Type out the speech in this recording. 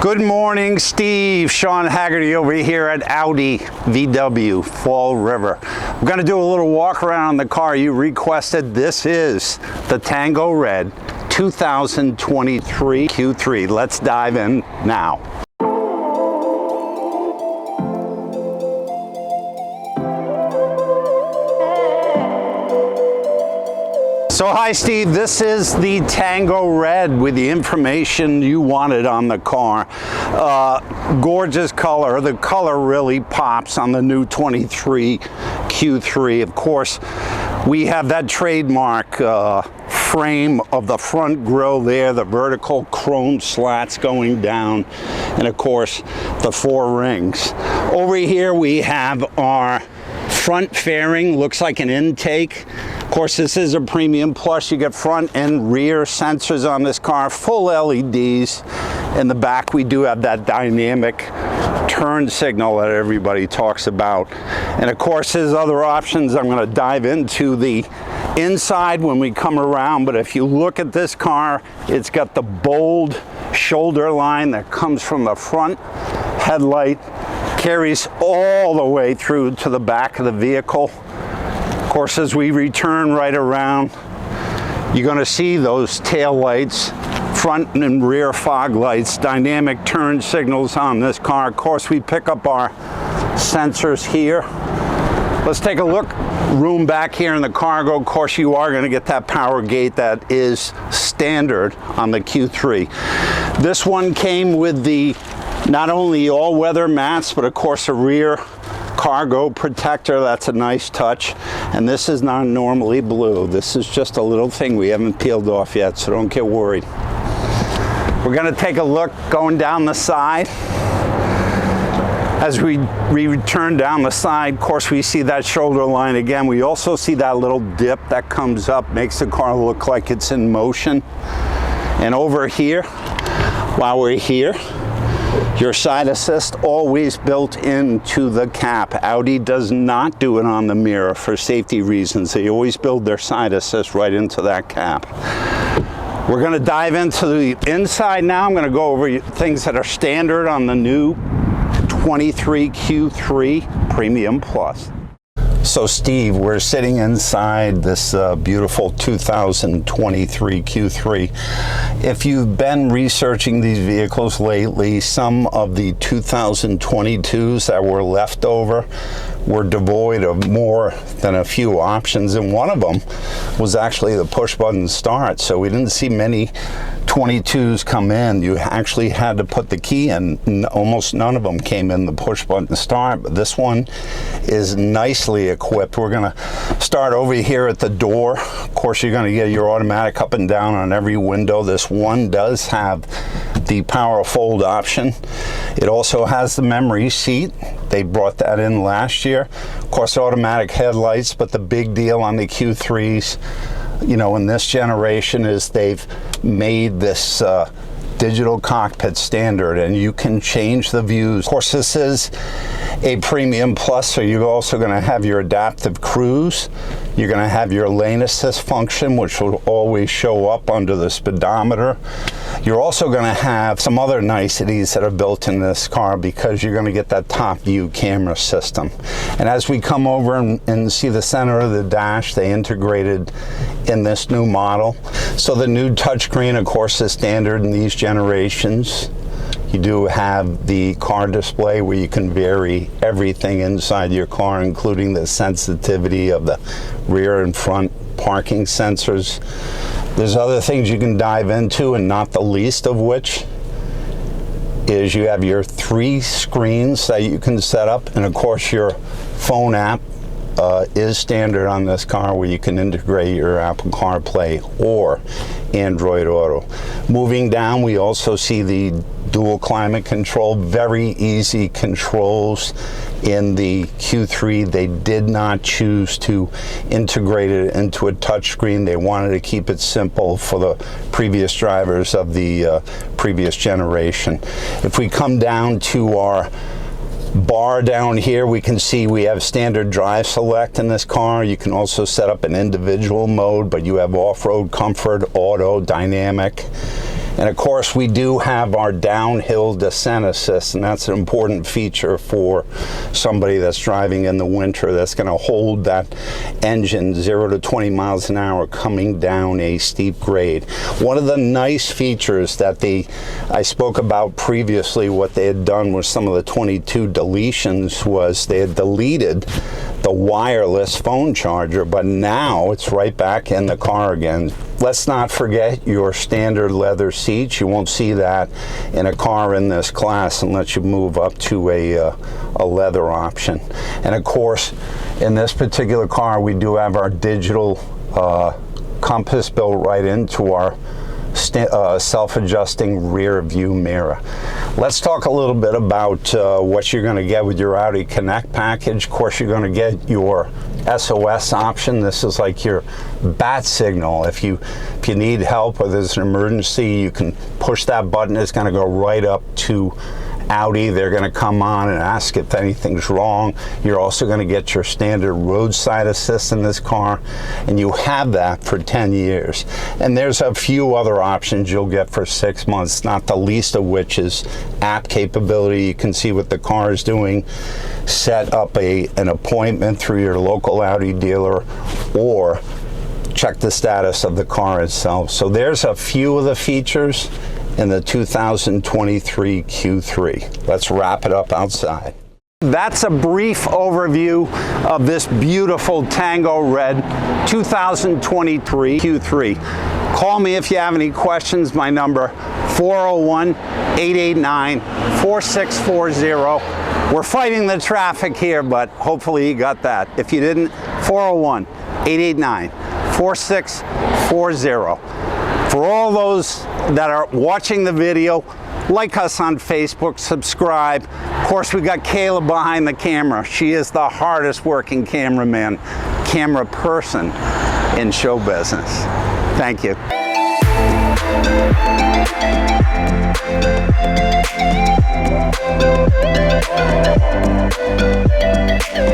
Good morning, Steve. Shawn Haggerty over here at Audi VW Fall River. I'm going to do a little walk around the car you requested. This is the Tango Red 2023 Q3. Let's dive in now. So hi Steve, this is the Tango Red with the information you wanted on the car. Gorgeous color. The color really pops on the new 23 Q3. Of course, we have that trademark frame of the front grille there, the vertical chrome slats going down, and of course the four rings. Over here we have our front fairing, looks like an intake. Of course, this is a premium plus. You get front and rear sensors on this car, full LEDs. In the back, we do have that dynamic turn signal that everybody talks about. And of course, there's other options. I'm going to dive into the inside when we come around. But if you look at this car, it's got the bold shoulder line that comes from the front headlight, carries all the way through to the back of the vehicle. Of course, as we return right around, you're going to see those tail lights, front and rear fog lights, dynamic turn signals on this car. Of course, we pick up our sensors here. Let's take a look. Room back here in the cargo. Of course, you are going to get that power gate that is standard on the Q3. This one came with the not only all-weather mats, but of course a rear cargo protector. That's a nice touch. And this is not normally blue. This is just a little thing we haven't peeled off yet, so don't get worried. We're going to take a look going down the side. As we return down the side, of course, we see that shoulder line again. We also see that little dip that comes up, makes the car look like it's in motion. And over here, while we're here, your side assist always built into the cap. Audi does not do it on the mirror for safety reasons. They always build their side assist right into that cap. We're going to dive into the inside now. I'm going to go over things that are standard on the new 23 Q3 Premium Plus. So Steve, we're sitting inside this beautiful 2023 Q3. If you've been researching these vehicles lately, some of the 2022s that were left over were devoid of more than a few options, and one of them was actually the push button start. So we didn't see many 22s come in. You actually had to put the key in. Almost none of them came in the push button start, but this one is nicely equipped. We're going to start over here at the door. Of course, you're going to get your automatic up and down on every window. This one does have the power fold option. It also has the memory seat. They brought that in last year. Of course, automatic headlights, but the big deal on the Q3s, you know, in this generation is they've made this digital cockpit standard, and you can change the views. Of course, this is a Premium Plus, so you're also going to have your adaptive cruise. You're going to have your lane assist function, which will always show up under the speedometer. You're also going to have some other niceties that are built in this car because you're going to get that top view camera system. And as we come over and see the center of the dash, they integrated in this new model. So the new touchscreen, of course, is standard in these generations. You do have the car display where you can vary everything inside your car, including the sensitivity of the rear and front parking sensors. There's other things you can dive into, and not the least of which is you have your 3 screens that you can set up, and of course your phone app is standard on this car, where you can integrate your Apple CarPlay or Android Auto. Moving down, we also see the dual climate control, very easy controls in the Q3. They did not choose to integrate it into a touchscreen. They wanted to keep it simple for the previous drivers of the previous generation. If we come down to our bar down here, we can see we have standard drive select in this car. You can also set up an individual mode, but you have off-road, comfort, auto, dynamic. And of course, we do have our downhill descent assist, and that's an important feature for somebody that's driving in the winter, that's going to hold that engine 0 to 20 miles an hour coming down a steep grade. One of the nice features that I spoke about previously, what they had done with some of the 22 deletions was they had deleted the wireless phone charger, but now it's right back in the car again. Let's not forget your standard leather seats. You won't see that in a car in this class unless you move up to a leather option. And of course, in this particular car, we do have our digital compass built right into our self-adjusting rear view mirror. Let's talk a little bit about what you're going to get with your Audi Connect package. Of course, you're going to get your SOS option. This is like your bat signal. If you need help or there's an emergency, you can push that button. It's going to go right up to Audi. They're going to come on and ask if anything's wrong. You're also going to get your standard roadside assist in this car, and you have that for 10 years. And there's a few other options you'll get for 6 months, not the least of which is app capability. You can see what the car is doing, set up an appointment through your local Audi dealer, or check the status of the car itself. So there's a few of the features in the 2023 Q3. Let's wrap it up outside. That's a brief overview of this beautiful Tango Red 2023 Q3. Call me if you have any questions. My number 401-889-4640. We're fighting the traffic here, but hopefully you got that. If you didn't, 401-889-4640. For all those that are watching the video, like us on Facebook, subscribe. Of course, we got Kayla behind the camera. She is the hardest working camera person in show business. Thank you.